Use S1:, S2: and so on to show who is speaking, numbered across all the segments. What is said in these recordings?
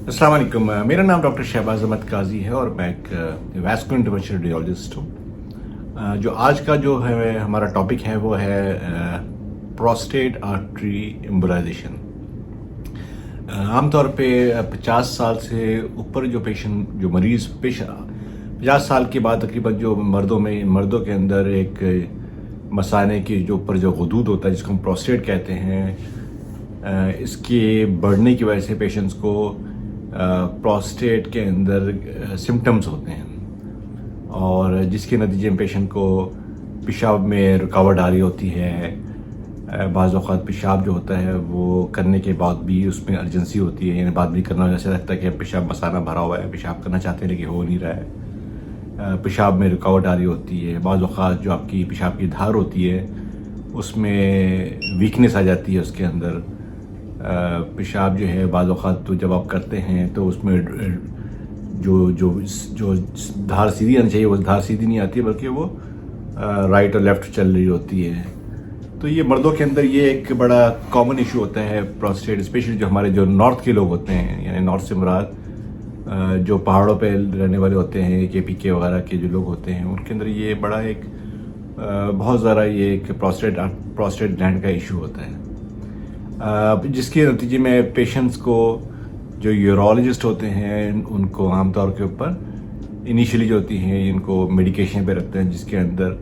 S1: अस्सलाम वालेकुम। मेरा नाम डॉक्टर शहबाज अहमद काजी है और मैं एक वैस्कुलर इंटरवेंशनल रेडियोलॉजिस्ट हूँ। जो आज का जो है हमारा टॉपिक है वो है प्रोस्टेट आर्टरी एम्बोलाइजेशन। आमतौर पे 50 साल से ऊपर जो मरीज 50 साल के बाद तकरीबन जो मर्दों के अंदर एक मसाने के जो ऊपर जो गदूद होता है जिसको हम प्रोस्टेट कहते हैं, इसके बढ़ने की वजह से पेशेंट्स को प्रोस्टेट के अंदर सिम्टम्स होते हैं और जिसके नतीजे में पेशेंट को पेशाब में रुकावट आ रही होती है। बाज़ औक़ात पेशाब जो होता है वो करने के बाद भी उसमें अर्जेंसी होती है, यानी बाद भी करना जैसे लगता है कि पेशाब मसाना भरा हुआ है, पेशाब करना चाहते हैं लेकिन हो नहीं रहा है। पेशाब में रुकावट आ रही होती है। बाज़ औक़ात जो आपकी पेशाब की धार होती है उसमें वीकनेस आ जाती है उसके अंदर। पेशाब जो है बाज़ औक़ात तो जब आप करते हैं तो उसमें जो धार सीधी आनी चाहिए वो धार सीधी नहीं आती है, बल्कि वो राइट और लेफ़्ट चल रही होती है। तो ये मर्दों के अंदर ये एक बड़ा कॉमन इशू होता है प्रोस्टेट, स्पेशली जो हमारे जो नॉर्थ के लोग होते हैं, यानी नॉर्थ से मुराद जो पहाड़ों पे रहने वाले होते हैं, KPK वगैरह के जो लोग होते हैं, उनके अंदर ये बड़ा एक बहुत ज़्यादा ये एक प्रोस्टेट ग्लैंड का इशू होता है, जिसके नतीजे में पेशेंट्स को जो यूरोलॉजिस्ट होते हैं उनको आमतौर के ऊपर इनिशियली जो होती हैं इनको मेडिकेशन पे रखते हैं, जिसके अंदर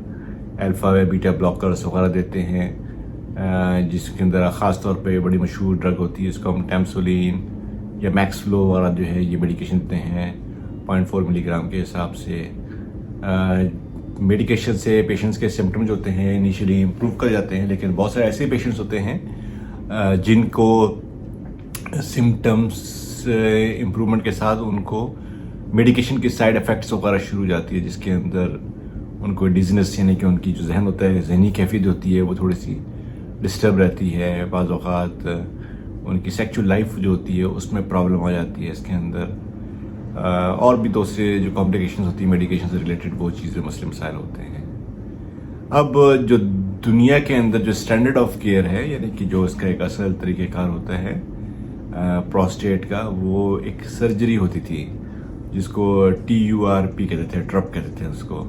S1: अल्फा व बीटा ब्लॉकर्स वगैरह देते हैं, जिसके अंदर ख़ास तौर पे बड़ी मशहूर ड्रग होती है इसको हम टैम्सोलिन या मैक्सफ्लो वगैरह जो है ये मेडिकेशन देते हैं 0.4 मिलीग्राम के हिसाब से। मेडिकेशन से पेशेंट्स के सिम्टम्स होते हैं इनिशियली इम्प्रूव कर जाते हैं, लेकिन बहुत सारे ऐसे पेशेंट्स होते हैं जिनको सिम्टम्स इम्प्रूवमेंट के साथ उनको मेडिकेशन की साइड इफ़ेक्ट्स वगैरह शुरू हो जाती है, जिसके अंदर उनको डिजीनेस यानी कि उनकी जो जहन होता है, जहनी कैफियत होती है वो थोड़ी सी डिस्टर्ब रहती है। बाज़ औक़ात उनकी सेक्सुअल लाइफ जो होती है उसमें प्रॉब्लम आ जाती है इसके अंदर, और भी दूसरे जो कॉम्प्लिकेशंस होती है मेडिकेशन से रिलेटेड वो चीज़ें मसले मसाइल होते हैं। अब जो दुनिया के अंदर जो स्टैंडर्ड ऑफ केयर है, यानी कि जो इसका एक असल तरीक़ेकार होता है प्रोस्टेट का, वो एक सर्जरी होती थी जिसको TURP कहते थे, ट्रप कहते थे उसको।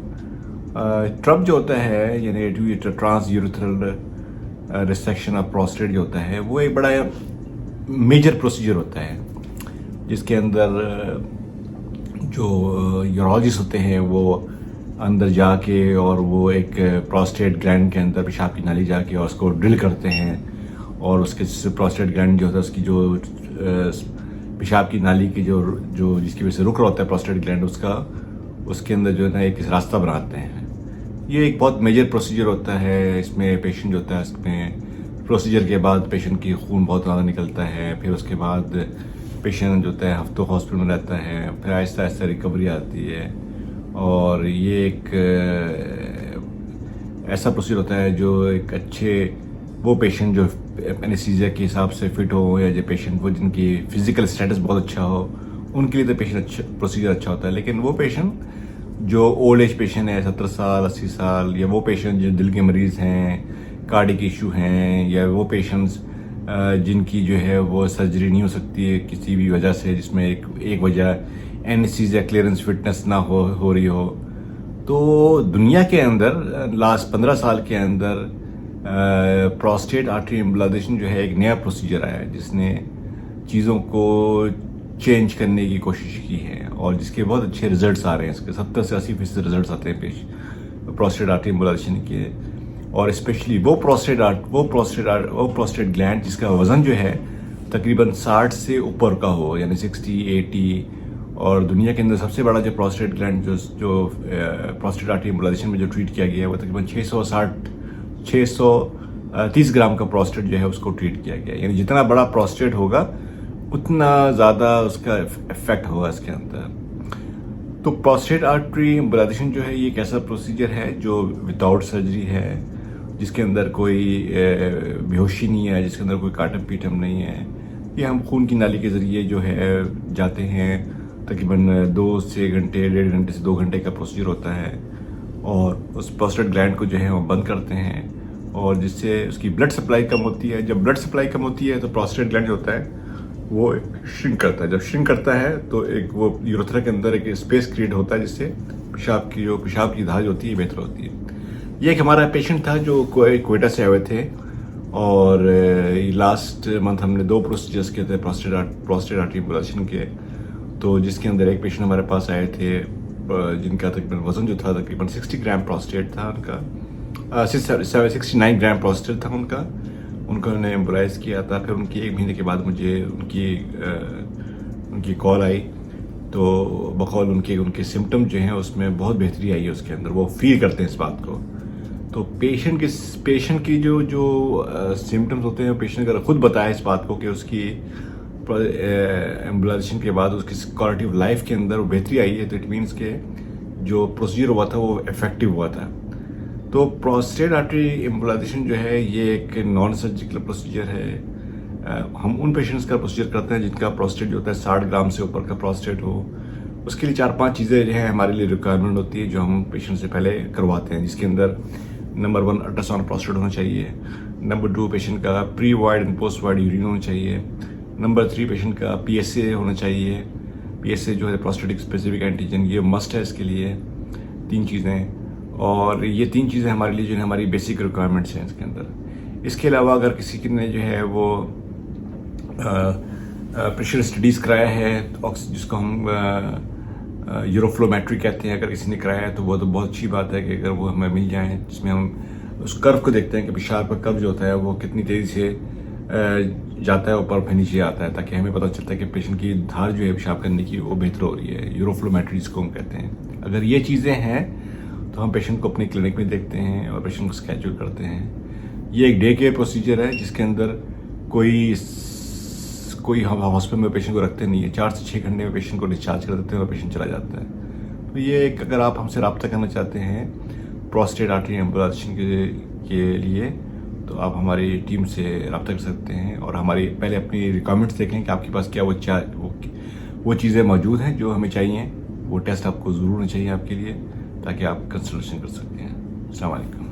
S1: ट्रप जो होता है यानी transurethral resection of prostate जो होता है वो एक बड़ा मेजर प्रोसीजर होता है, जिसके अंदर जो यूरोलॉजिस्ट होते हैं वो अंदर जाके और वो एक प्रोस्टेट ग्लैंड के अंदर पेशाब की नाली जाके और उसको ड्रिल करते हैं और उसके प्रोस्टेट ग्लैंड जो होता है उसकी जो पेशाब की नाली की जो जिसकी वजह से रुक रहा होता है प्रोस्टेट ग्लैंड उसके अंदर जो है ना एक रास्ता बनाते हैं। ये एक बहुत मेजर प्रोसीजर होता है। इसमें पेशेंट जो होता है इसमें प्रोसीजर के बाद पेशेंट की खून बहुत ज़्यादा निकलता है, फिर उसके बाद पेशेंट जो होता है हफ्तों हॉस्पिटल में रहता है, फिर आहिस्ता आहिस्ता रिकवरी आती है और ये एक ऐसा प्रोसीजर होता है जो एक अच्छे वो पेशेंट जो एनेस्थीसिया के हिसाब से फिट हो या जो पेशेंट वो जिनकी फिजिकल स्टेटस बहुत अच्छा हो उनके लिए तो प्रोसीजर अच्छा होता है। लेकिन वो पेशेंट जो ओल्ड एज पेशेंट है 70 साल 80 साल, या वो पेशेंट जो दिल के मरीज़ हैं, कार्डिक इशू हैं, या वो पेशेंट्स जिनकी जो है वो सर्जरी नहीं हो सकती है किसी भी वजह से, जिसमें एक वजह एनेस्थीसिया क्लियरेंस फिटनेस ना हो रही हो, तो दुनिया के अंदर लास्ट 15 साल के अंदर प्रोस्टेट आर्टरी एम्बोलाइजेशन जो है एक नया प्रोसीजर आया है जिसने चीज़ों को चेंज करने की कोशिश की है और जिसके बहुत अच्छे रिजल्ट्स आ रहे हैं। इसके 70 से 80% रिजल्ट्स आते हैं प्रोस्टेट आर्टरी एम्बोलाइजेशन के, और स्पेशली वो प्रोस्टेट ग्लैंड जिसका वज़न जो है तकरीबन 60 से ऊपर का हो, यानी 60-80। और दुनिया के अंदर सबसे बड़ा जो प्रोस्टेट ग्लैंड जो प्रोस्टेट आर्टरी एम्बोलाइजेशन में जो ट्रीट किया गया है वो तकरीबन 630 ग्राम का प्रोस्टेट जो है उसको ट्रीट किया गया है। यानी जितना बड़ा प्रोस्टेट होगा उतना ज़्यादा उसका इफेक्ट होगा इसके अंदर। तो प्रोस्टेट आर्टरी एम्बोलाइजेशन जो है ये एक ऐसा प्रोसीजर है जो विदाउट सर्जरी है, जिसके अंदर कोई बेहोशी नहीं है, जिसके अंदर कोई काटम पीटम नहीं है। ये हम खून की नाली के ज़रिए जो है जाते हैं, तकरीबन 2 से घंटे 1.5 घंटे से 2 घंटे का प्रोसीजर होता है और उस प्रोस्टेट ग्लैंड को जो है वो बंद करते हैं और जिससे उसकी ब्लड सप्लाई कम होती है। जब ब्लड सप्लाई कम होती है तो प्रोस्टेट ग्लैंड जो होता है वो श्रिंक करता है। जब श्रिंक करता है तो एक वो यूरेथ्रा के अंदर एक स्पेस क्रिएट होता है, जिससे पेशाब की धाज होती है बेहतर होती है। ये एक हमारा पेशेंट था जो क्वेटा से आए हुए थे, और लास्ट मंथ हमने 2 प्रोसीजर्स किए थे प्रोस्टेट आर्टरी एम्बोलाइजेशन के। तो जिसके अंदर एक पेशेंट हमारे पास आए थे जिनका तकरीबन वजन जो था तकरीबन 60 ग्राम प्रोस्टेट था उनका, 69 ग्राम प्रोस्टेट था उनका। उनको हमने एम्बोलाइज किया था। फिर उनकी 1 महीने के बाद मुझे उनकी कॉल आई, तो बकौल उनके सिम्टम जो हैं उसमें बहुत बेहतरी आई है उसके अंदर, वो फील करते हैं इस बात को। तो पेशेंट की जो सिम्टम्स होते हैं, पेशेंट अगर खुद बताए इस बात को कि उसकी एम्बुलाइजेशन के बाद उसकी क्वालिटी ऑफ लाइफ के अंदर वो बेहतरी आई है, तो इट मीन्स के जो प्रोसीजर हुआ था वो इफेक्टिव हुआ था। तो प्रोस्टेट आर्टरी एम्बुलाइजेशन जो है ये एक नॉन सर्जिकल प्रोसीजर है। हम उन पेशेंट्स का प्रोसीजर करते हैं जिनका प्रोस्टेट जो होता है 60 ग्राम से ऊपर का प्रोस्टेट हो। उसके लिए 4-5 चीज़ें जो है हमारे लिए रिक्वायरमेंट होती है जो हम पेशेंट से पहले करवाते हैं, जिसके अंदर नंबर 1 अल्ट्रासाउंड प्रोस्टेट होना चाहिए, नंबर 2 पेशेंट का pre wide and post wide urine होना चाहिए, नंबर 3 पेशेंट का PSA होना चाहिए। PSA जो है प्रोस्टेटिक स्पेसिफिक एंटीजन, ये मस्ट है इसके लिए 3 चीज़ें। और ये 3 चीज़ें हमारे लिए जो है हमारी बेसिक रिक्वायरमेंट्स हैं इसके अंदर। इसके अलावा अगर किसी की ने जो है वो प्रेशर स्टडीज़ कराया है, जिसको हम यूरोफ्लोमेट्री कहते हैं, अगर किसी ने कराया है तो वो तो बहुत अच्छी बात है कि अगर वो हमें मिल जाए, जिसमें हम उस कर्व को देखते हैं कि पेशाब का कर्व जो होता है वो कितनी तेज़ी से जाता है ऊपर फिर नीचे आता है, ताकि हमें पता चलता है कि पेशेंट की धार जो है पेशाब करने की वो बेहतर हो रही है। यूरोफ्लोमेट्री जिसको हम कहते हैं। अगर ये चीज़ें हैं तो हम पेशेंट को अपनी क्लिनिक में देखते हैं और पेशेंट को स्केड्यूल करते हैं। ये एक डे केयर प्रोसीजर है जिसके अंदर कोई हम हॉस्पिटल में पेशेंट को रखते नहीं है। 4 से 6 घंटे में पेशेंट को डिस्चार्ज कर देते हैं और पेशेंट चला जाता है। तो ये एक, अगर आप हमसे रब्ता करना चाहते हैं प्रोस्टेट आर्टरी एम्बुलाइजेशन के लिए, तो आप हमारी टीम से रब्ता कर सकते हैं और हमारी पहले अपनी रिक्वायरमेंट्स देखें कि आपके पास क्या वो चीज़ें मौजूद हैं जो हमें चाहिए। वो टेस्ट आपको ज़रूर होना चाहिए आपके लिए, ताकि आप कंसल्टेशन कर सकते हैं। अस्सलाम वालेकुम।